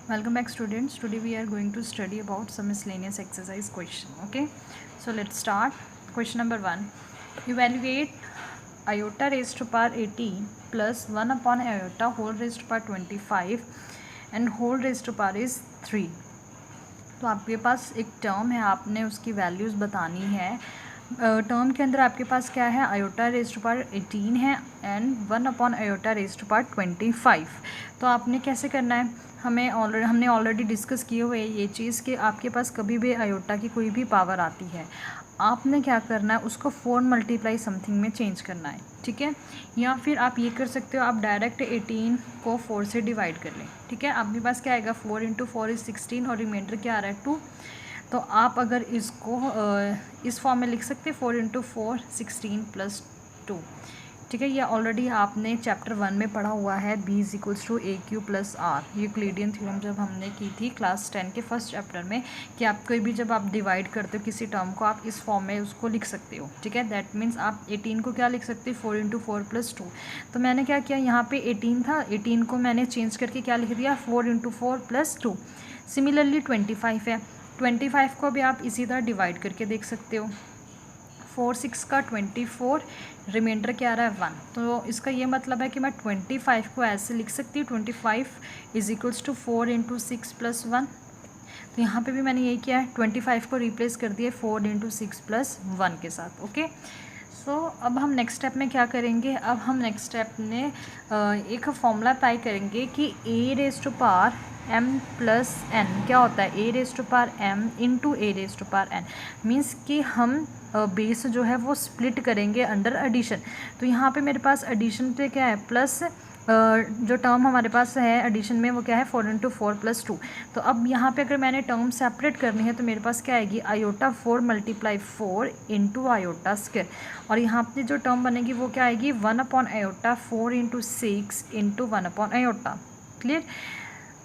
Welcome back students. Today we are going to study about some miscellaneous exercise question. Okay, so let's start. Question number 1. Evaluate iota raised to power 18 plus 1 upon iota whole raised to power 25 and whole raised to power is 3. तो आपके पास एक term है, आपने उसकी values बतानी है. Term के अंदर आपके पास क्या है, आयोटा रेज टू पावर 18 है and 1 upon iota raise to power 25. तो आपने कैसे करना है, हमने ऑलरेडी डिस्कस किए हुए ये चीज़ कि आपके पास कभी भी आयोटा की कोई भी पावर आती है, आपने क्या करना है, उसको 4 मल्टीप्लाई समथिंग में चेंज करना है. ठीक है, या फिर आप ये कर सकते हो, आप डायरेक्ट 18 को 4 से डिवाइड कर लें. ठीक है, आपके पास क्या आएगा, 4 इंटू 4 इज़ 16 और रिमाइंडर क्या आ रहा है 2. तो आप अगर इसको इस फॉर्म में लिख सकते हैं 4 इंटू 4 16 प्लस 2. ठीक है, ये ऑलरेडी आपने चैप्टर 1 में पढ़ा हुआ है, b is equals to a q plus r. Euclidean theorem जब हमने की थी क्लास 10 के फर्स्ट चैप्टर में, कि आप कोई भी जब आप डिवाइड करते हो किसी टर्म को, आप इस फॉर्म में उसको लिख सकते हो. ठीक है, दैट मीन्स आप 18 को क्या लिख सकते हो, 4 इंटू 4 प्लस 2. तो मैंने क्या किया, यहाँ पे 18 था, 18 को मैंने चेंज करके क्या लिख दिया, 4 इंटू 4 प्लस 2. सिमिलरली 25 है, 25 को भी आप इसी तरह डिवाइड करके देख सकते हो. 4 6 का 24, रिमाइंडर क्या आ रहा है 1. तो इसका ये मतलब है कि मैं 25 को ऐसे लिख सकती हूँ, 25 is equals to 4 into 6 plus 1. तो यहाँ पे भी मैंने यही किया है, 25 को रिप्लेस कर दिया 4 इंटू 6 प्लस 1 के साथ. ओके, सो अब हम नेक्स्ट स्टेप में क्या करेंगे, अब हम नेक्स्ट स्टेप में एक फॉर्मूला अप्लाई करेंगे कि a raise to power m plus n क्या होता है, a raise to power m into a raise to power n. Means कि हम बेस जो है वो स्प्लिट करेंगे अंडर एडिशन. तो यहाँ पे मेरे पास एडिशन पे क्या है, प्लस जो टर्म हमारे पास है एडिशन में वो क्या है, 4 इंटू 4 प्लस 2. तो अब यहाँ पे अगर मैंने टर्म सेपरेट करनी है तो मेरे पास क्या आएगी, iota 4 multiply 4 into iota square. और यहाँ पे जो टर्म बनेगी वो क्या आएगी, 1 upon iota 4 into 6 into 1 upon iota. Clear.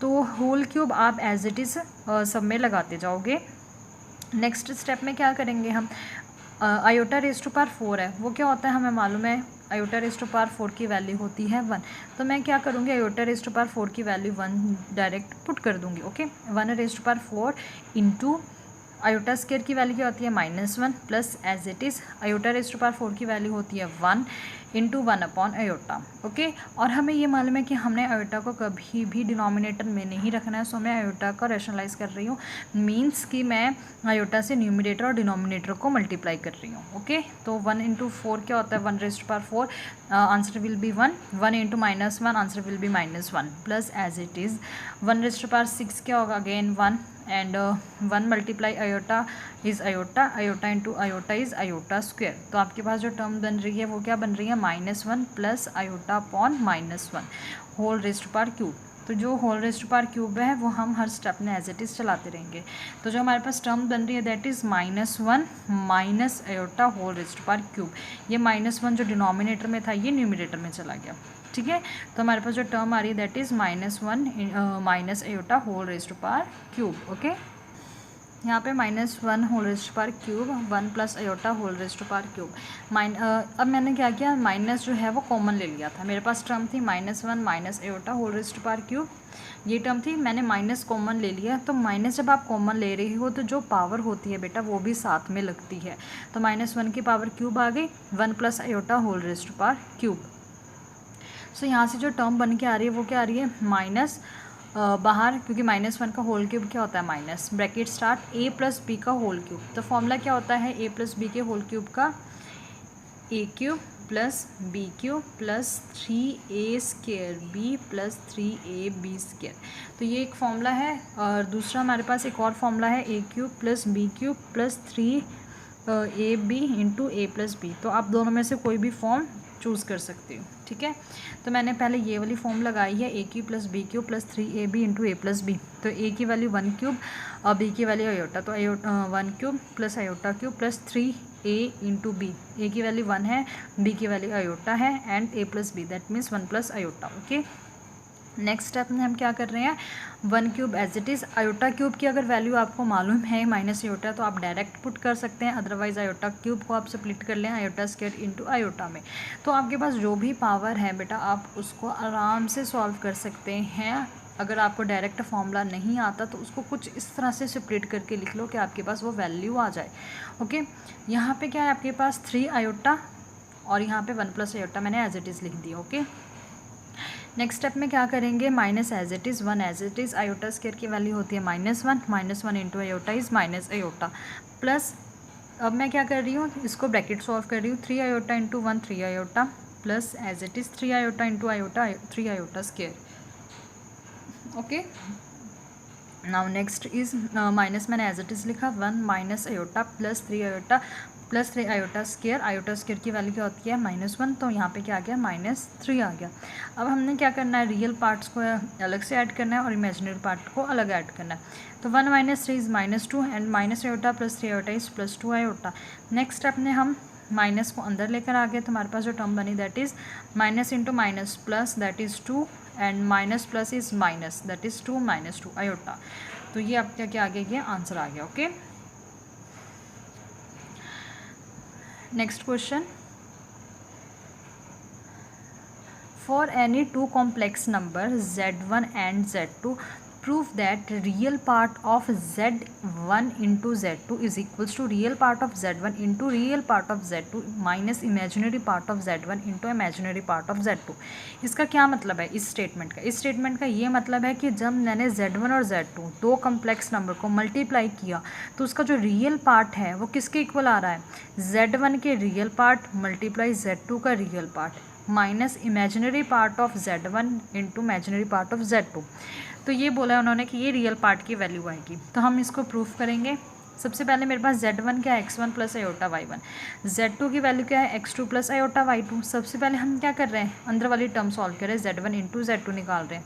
तो होल क्यूब आप एज इट इज़ सब में लगाते जाओगे. नेक्स्ट स्टेप में क्या करेंगे हम, आयोटा रेज टू पावर 4 है, वो क्या होता है हमें मालूम है, आयोटा रेज टू पावर 4 की वैल्यू होती है 1. तो मैं क्या करूँगी, आयोटा रेज टू पावर 4 की वैल्यू 1 डायरेक्ट पुट कर दूँगी. Okay, 1 raise to power 4 into iota square की वैल्यू क्या होती है -1 plus as it is iota raise to power 4 की वैल्यू होती है 1 इंटू 1 अपॉन आयोटा. ओके, और हमें ये मालूम है कि हमने आयोटा को कभी भी डिनोमिनेटर में नहीं रखना है. सो मैं आयोटा का रैशनलाइज कर रही हूँ, मीन्स कि मैं आयोटा से न्यूमिनेटर और डिनोमिनेटर को मल्टीप्लाई कर रही हूँ. ओके, तो 1 इंटू 4 क्या होता है, 1 raise to power 4, answer will be 1. 1 into -1 answer will be -1 plus as it is 1 raise to power 6 क्या होगा, again 1 and 1 multiply iota is iota, iota into iota is iota square. तो आपके पास जो टर्म बन रही है वो क्या बन रही है, -1 plus iota upon -1 whole raise to power cube. तो जो whole raise to power cube है वो हम हर स्टेप में एज इट इज़ चलाते रहेंगे. तो जो हमारे पास टर्म बन रही है that is -1 minus iota whole raise to power cube. ये -1 जो डिनोमिनेटर में था ये न्यूमिनेटर में चला गया. ठीक है, तो हमारे पास जो टर्म आ रही है that is -1 minus iota whole raise to power cube. Okay, यहाँ पे -1 whole raise to power cube, 1 plus iota whole raise to power cube. अब मैंने क्या किया, माइनस जो है वो कॉमन ले लिया था. मेरे पास टर्म थी -1 minus iota whole raise to power cube, ये टर्म थी, मैंने माइनस कॉमन ले लिया. तो माइनस जब आप कॉमन ले रही हो तो जो पावर होती है बेटा वो भी साथ में लगती है. तो -1 की पावर क्यूब आ गई, 1 plus iota whole raise to power cube. So यहाँ से जो टर्म बन के आ रही है वो क्या आ रही है, माइनस बाहर, क्योंकि -1 का होल क्यूब क्या होता है, minus bracket start a plus b का होल क्यूब. तो फॉर्मूला क्या होता है, a प्लस बी के होल क्यूब का, a cube plus b cube plus 3a square b plus 3ab square. तो ये एक फॉर्मूला है. और दूसरा हमारे पास एक और फॉर्मूला है, a cube plus b cube plus 3ab into a plus b. तो आप दोनों में से कोई भी फॉर्म चूज़ कर सकते हो. ठीक है, तो मैंने पहले ये वाली फॉर्म लगाई है, a cube plus b cube plus 3ab into a plus b. तो a की वैल्यू 1 क्यूब और b की वैल्यू आयोटा. तो 1 cube plus iota cube plus 3a into b. a की वैल्यू 1 है, b की वैल्यू आयोटा है and a plus b, that means 1 plus iota. Okay, next step में हम क्या कर रहे हैं, 1 cube as it is. Iota cube की अगर वैल्यू आपको मालूम है माइनस आयोटा तो आप डायरेक्ट पुट कर सकते हैं, अदरवाइज आयोटा क्यूब को आप स्प्लिट कर लें आयोटा स्क्वायर इंटू आयोटा में. तो आपके पास जो भी पावर है बेटा आप उसको आराम से सॉल्व कर सकते हैं अगर आपको डायरेक्ट फॉर्मूला नहीं आता तो उसको कुछ इस तरह से सेपरेट करके लिख लो कि आपके पास वो वैल्यू आ जाए। ओके, यहाँ पे क्या है आपके पास 3 आयोटा और यहाँ पे 1 प्लस आयोटा मैंने एज इट इज़ लिख दिया। ओके, नेक्स्ट स्टेप में क्या करेंगे, minus as it is 1 as it is, iota square की वैल्यू होती है -1 into iota is minus iota, plus अब मैं क्या कर रही हूँ, इसको ब्रैकेट सॉल्व कर रही हूँ, 3 iota into 1 3 iota plus as it is 3 iota into iota 3 iota square. Okay, now next is minus मैंने एज इट इज़ लिखा 1 minus iota plus 3 iota plus 3 iota square, iota square की value क्या होती है -1, तो यहाँ पे क्या आ गया -3 आ गया। अब हमने क्या करना है, रियल पार्ट्स को अलग से ऐड करना है और इमेजिनरी पार्ट को अलग ऐड करना है। तो 1 minus 3 is -2 and minus iota plus 3 iota is +2 iota. Next step में हम माइनस को अंदर लेकर आ गए तो हमारे पास जो टर्म बनी that is minus into minus plus that is 2 and minus plus is minus that is 2 -2 iota. तो ये आपका क्या आ गया, ये आंसर आ गया। Okay, next question, for any two complex number z1 and z2 prove that real part of z1 into z2 is equals to real part of z1 into real part of z2 minus imaginary part of z1 into imaginary part of z2। इसका क्या मतलब है इस statement का, इस statement का ये मतलब है कि जब मैंने z1 और z2 दो कम्प्लेक्स नंबर को मल्टीप्लाई किया तो उसका जो रियल पार्ट है वो किसके इक्वल आ रहा है, z1 के रियल पार्ट मल्टीप्लाई z2 का real part minus imaginary part of z1 into imaginary part of z2। तो ये बोला है उन्होंने कि ये रियल पार्ट की वैल्यू आएगी। तो हम इसको प्रूफ करेंगे। सबसे पहले मेरे पास z1 क्या है, x1 plus iota y1, z2 की वैल्यू क्या है, x2 प्लस आयोटा y2। सबसे पहले हम क्या कर रहे हैं, अंदर वाली टर्म सॉल्व कर रहे हैं, z1 इंटू z2 निकाल रहे हैं।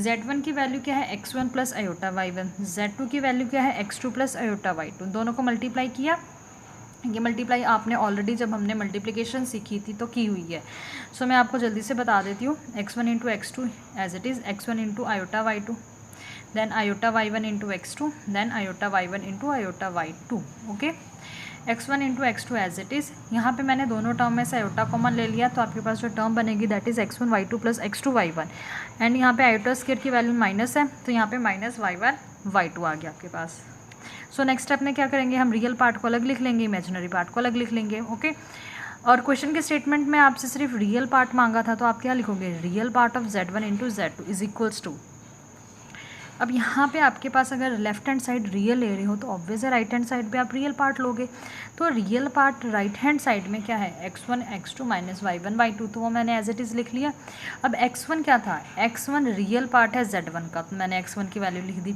z1 की वैल्यू क्या है, x1 plus iota y1, z2 की वैल्यू क्या है, x2 प्लस आयोटा y2। दोनों को मल्टीप्लाई किया, ये मल्टीप्लाई आपने ऑलरेडी जब हमने मल्टीप्लिकेशन सीखी थी तो की हुई है। सो मैं आपको जल्दी से बता देती हूँ, x1 into x2 as it is x1 into iota y2, then iota y1 into x2, then iota y1 into iota y2। Okay, x1 into x2 as it is, यहाँ पे मैंने दोनों टर्म में से आयोटा कॉमन ले लिया तो आपके पास जो टर्म बनेगी that is x1 y2 plus x2 y1 and यहाँ पे आयोटा स्क्वायर की वैल्यू माइनस है तो यहाँ पे माइनस y1 y2 आ गया आपके पास। सो नेक्स्ट स्टेप में क्या करेंगे, हम रियल पार्ट को अलग लिख लेंगे, इमेजिनरी पार्ट को अलग लिख लेंगे। ओके, और क्वेश्चन के स्टेटमेंट में आपसे सिर्फ रियल पार्ट मांगा था तो आप क्या लिखोगे, real part of z1 into z2 is equals to. अब यहाँ पे आपके पास अगर लेफ्ट हैंड साइड रियल ले रहे हो तो ऑब्वियस है राइट हैंड साइड पे आप रियल पार्ट लोगे। तो real part right hand side में क्या है, x1 x2 minus y1 y2, तो वो मैंने एज इट इज़ लिख लिया। अब x1 क्या था, x1 रियल पार्ट है z1 का तो मैंने x1 की वैल्यू लिख दी।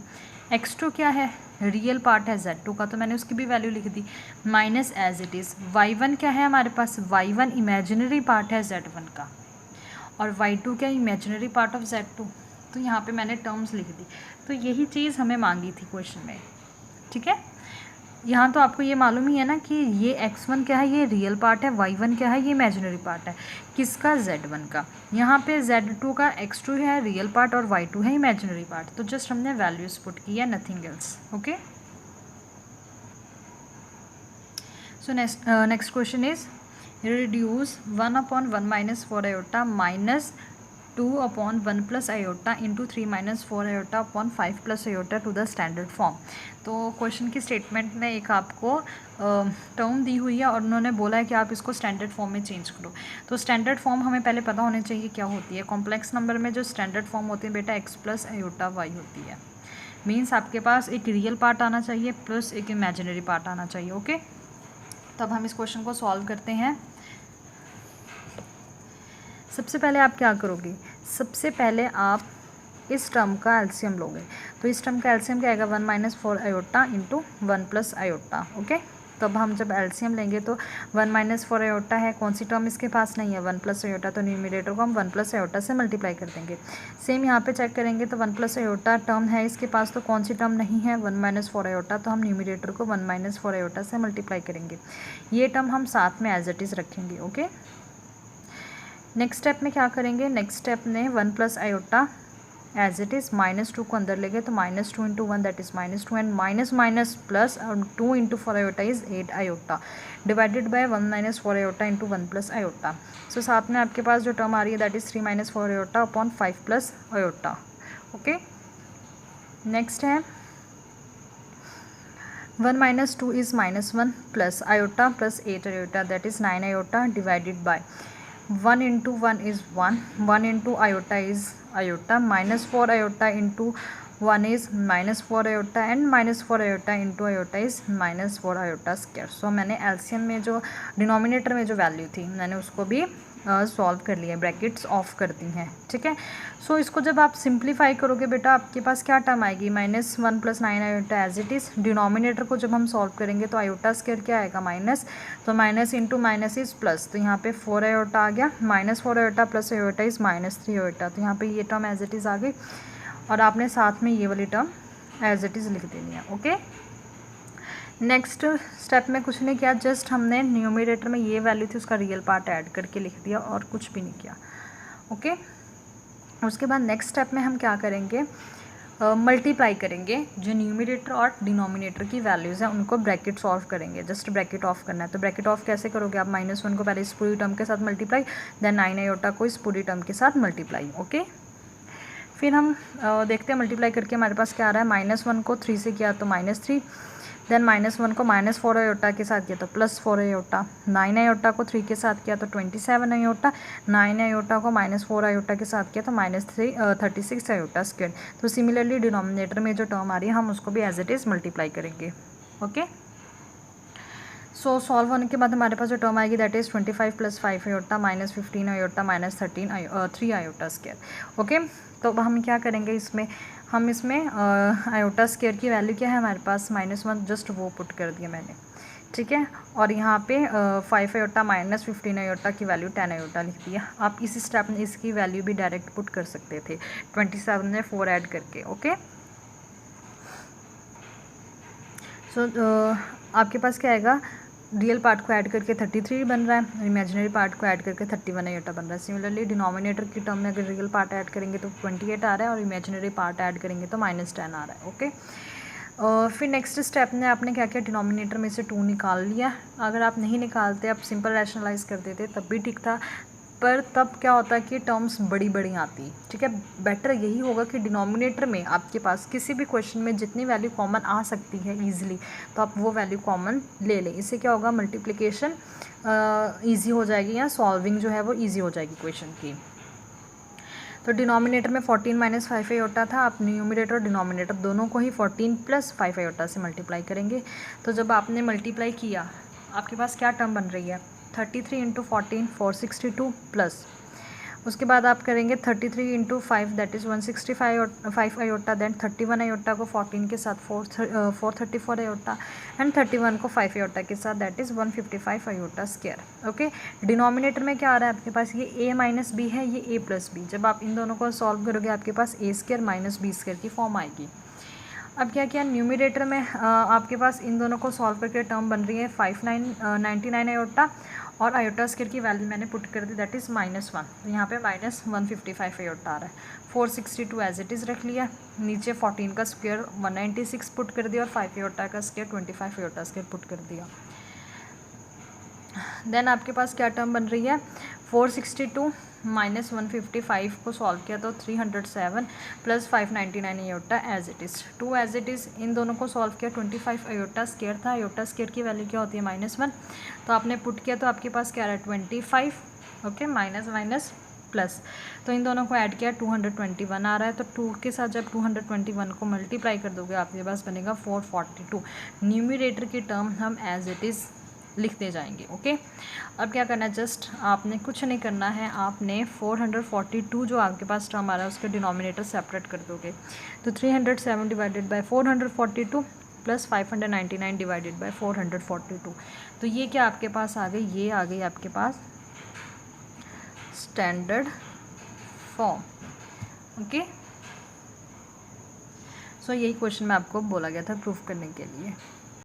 x2 क्या है, रियल पार्ट है z2 का तो मैंने उसकी भी वैल्यू लिख दी minus as it is. y1 क्या है हमारे पास, y1 इमेजिनरी पार्ट है z1 का और y2 क्या इमेजिनरी पार्ट ऑफ z2, तो यहाँ पे मैंने टर्म्स लिख दी। तो यही चीज़ हमें मांगी थी क्वेश्चन में, ठीक है। यहाँ तो आपको ये मालूम ही है ना कि ये x1 क्या है, ये रियल पार्ट है, y1 क्या है, ये इमेजिनरी पार्ट है, किसका, z1 का। यहाँ पे z2 का x2 है रियल पार्ट और y2 है इमेजिनरी पार्ट, तो जस्ट हमने वैल्यूज पुट की है, nothing else. Okay, so next question is reduce 1/1 minus 4 iota minus 2/1 plus iota into 3 minus 4 iota upon 5 plus iota to the standard form. तो question की statement में एक आपको टर्म दी हुई है और उन्होंने बोला है कि आप इसको स्टैंडर्ड फॉर्म में चेंज करो। तो स्टैंडर्ड फॉर्म हमें पहले पता होने चाहिए क्या होती है। कॉम्प्लेक्स नंबर में जो स्टैंडर्ड फॉर्म होती है बेटा x प्लस आयोटा y होती है। मीन्स आपके पास एक रियल पार्ट आना चाहिए प्लस एक इमेजिनरी पार्ट आना चाहिए। ओके, तो अब हम इस क्वेश्चन को सॉल्व करते हैं। सबसे पहले आप क्या करोगे, सबसे पहले आप इस टर्म का एलसीएम लोगे। तो इस टर्म का एलसीएम क्या आएगा, 1 minus 4 iota into 1 plus iota. Okay, तो अब हम जब एलसीएम लेंगे तो 1 माइनस 4 आयोटा है, कौन सी टर्म इसके पास नहीं है, 1 प्लस आयोटा, तो न्यूमरेटर को हम 1 प्लस आयोटा से मल्टीप्लाई कर देंगे। सेम यहाँ पे चेक करेंगे तो 1 प्लस आयोटा टर्म है इसके पास, तो कौन सी टर्म नहीं है, 1 माइनस 4 आयोटा, तो हम न्यूमरेटर को 1 माइनस 4 आयोटा से मल्टीप्लाई करेंगे। ये टर्म हम साथ में एज इट इज़ रखेंगे। ओके, नेक्स्ट स्टेप में क्या करेंगे, नेक्स्ट स्टेप में 1 plus iota as it is, -2 को अंदर लेंगे तो -2 into 1 that is -2 and minus minus plus 2 into 4 iota is 8 iota divided by 1 minus 4 iota into 1 plus iota. So साथ में आपके पास जो टर्म आ रही है that is 3 minus 4 iota upon 5 plus iota. Okay, next है 1 minus 2 is -1 plus iota plus 8 iota, that is 9 iota divided by 1 into 1 is 1 into iota is iota, -4 iota into 1 is -4 iota and -4 iota into iota is -4 iota square. सो मैंने LCM में जो denominator में जो value थी मैंने उसको भी solve कर लिया, ब्रैकेट्स ऑफ कर दी हैं, ठीक है. सो इसको जब आप सिंप्लीफाई करोगे बेटा आपके पास क्या टर्म आएगी, -1 + 9 iota as it is. Denominator को जब हम सॉल्व करेंगे तो आयोटा स्क्वायर क्या आएगा, माइनस, तो minus into minus is plus, तो यहाँ पे 4 आयोटा आ गया, -4 iota plus iota is -3 iota, तो यहाँ पे ये टर्म एज इट इज़ आ गई और आपने साथ में ये वाली टर्म एज इट इज़ लिख देनी है. ओके, नेक्स्ट स्टेप में कुछ नहीं किया, जस्ट हमने न्यूमरेटर में ये वैल्यू थी उसका रियल पार्ट ऐड करके लिख दिया और कुछ भी नहीं किया. ओके, उसके बाद नेक्स्ट स्टेप में हम क्या करेंगे, मल्टीप्लाई करेंगे जो न्यूमरेटर और डिनोमिनेटर की वैल्यूज़ हैं उनको ब्रैकेट सॉल्व करेंगे. जस्ट ब्रैकेट ऑफ करना है, तो ब्रैकेट ऑफ कैसे करोगे आप, -1 को पहले इस पूरी टर्म के साथ मल्टीप्लाई, देन 9 आयोटा को इस पूरी टर्म के साथ मल्टीप्लाई. ओके, फिर हम देखते हैं मल्टीप्लाई करके हमारे पास क्या आ रहा है, -1 को 3 से किया तो -3, देन -1 को -4 आयोटा के साथ किया तो +4 आयोटा, 9 आयोटा को 3 के साथ किया तो 27 आयोटा, 9 आयोटा को -4 आयोटा के साथ किया तो -36 आयोटा स्क्वायर. तो सिमिलरली डिनोमिनेटर में जो टर्म आ रही है हम उसको भी एज इट इज़ मल्टीप्लाई करेंगे. ओके, सो सॉल्व होने के बाद हमारे पास जो टर्म आएगी that is 25 + 5 iota -15 iota -3 iota square. Okay, तो अब हम क्या करेंगे इसमें, हम इसमें आयोटा स्क्वायर की वैल्यू क्या है हमारे पास, -1, जस्ट वो पुट कर दिया मैंने, ठीक है. और यहाँ पे 5 आयोटा -15 आयोटा की वैल्यू 10 आयोटा लिख दिया. आप इसी स्टेप में इसकी वैल्यू भी डायरेक्ट पुट कर सकते थे 27 में 4 ऐड करके. ओके, सो आपके पास क्या आएगा, रियल पार्ट को ऐड करके 33 बन रहा है, इमेजिनरी पार्ट को ऐड करके 31 आयोटा बन रहा है. सिमिलरली डिनोमिनेटर की टर्म में अगर रियल पार्ट ऐड करेंगे तो 28 आ रहा है और इमेजिनरी पार्ट ऐड करेंगे तो -10 आ रहा है. ओके, फिर नेक्स्ट स्टेप में आपने क्या किया, डिनोमिनेटर में से 2 निकाल लिया. अगर आप नहीं निकालते, आप सिंपल रैशनलाइज कर देते तब भी ठीक था, पर तब क्या होता है कि टर्म्स बड़ी बड़ी आती, ठीक है. बेटर यही होगा कि डिनोमिनेटर में आपके पास किसी भी क्वेश्चन में जितनी वैल्यू कॉमन आ सकती है ईजिली, तो आप वो वैल्यू कॉमन ले लें. इससे क्या होगा, मल्टीप्लिकेशन ईजी हो जाएगी या सॉल्विंग जो है वो ईजी हो जाएगी क्वेश्चन की. तो डिनोमिनेटर में 14 - 5 आयोटा था, आप न्यूमरेटर और डिनोमिनेटर दोनों को ही 14 + 5 आयोटा से मल्टीप्लाई करेंगे. तो जब आपने मल्टीप्लाई किया आपके पास क्या टर्म बन रही है, 33 × 14 462 प्लस, उसके बाद आप करेंगे 33 × 5 that is 165 iota, then 31 iota को 14 के साथ 434 आयोटा एंड 31 को 5 आयोटा के साथ that is 155 iota square. Okay, denominator में क्या आ रहा है आपके पास, ये a - b है, ये a + b. जब आप इन दोनों को सॉल्व करोगे आपके पास a² - b² की फॉर्म आएगी. अब क्या किया, न्यूमरेटर में आपके पास इन दोनों को सॉल्व करके टर्म बन रही है 99 आयोटा और आयोटा स्क्वायर की वैल्यू मैंने पुट कर दी दैट इज़ -1, तो यहाँ पे -155 आयोटा आ रहा है. 462 एज इट इज़ रख लिया, नीचे 14 का स्क्वायर 196 पुट कर दिया और 5 आयोटा का स्क्वायर 25 आयोटा स्क्वायर पुट कर दिया. देन आपके पास क्या टर्म बन रही है, 462 - 155 को सॉल्व किया तो 307 + 599 iota as it is, 2 as it is. इन दोनों को सॉल्व किया 25 आयोटा स्क्वायर था, आयोटा स्क्वायर की वैल्यू क्या होती है, -1, तो आपने पुट किया तो आपके पास क्या आ रहा है 25. ओके, माइनस माइनस प्लस, तो इन दोनों को ऐड किया 221 आ रहा है. तो 2 के साथ जब 221 को मल्टीप्लाई कर दोगे आपके पास बनेगा 442. न्यूमरेटर की टर्म हम एज इट इज़ लिखते जाएंगे. ओके, अब क्या करना है, जस्ट आपने कुछ नहीं करना है, आपने 442 जो आपके पास टर्म आ रहा है उसके डिनोमिनेटर सेपरेट कर दोगे. तो 307 डिवाइडेड बाय 442 + 599 डिवाइडेड बाय 442. तो ये क्या आपके पास आ गई, ये आ गई आपके पास स्टैंडर्ड फॉर्म. ओके, सो यही क्वेश्चन में आपको बोला गया था प्रूफ करने के लिए.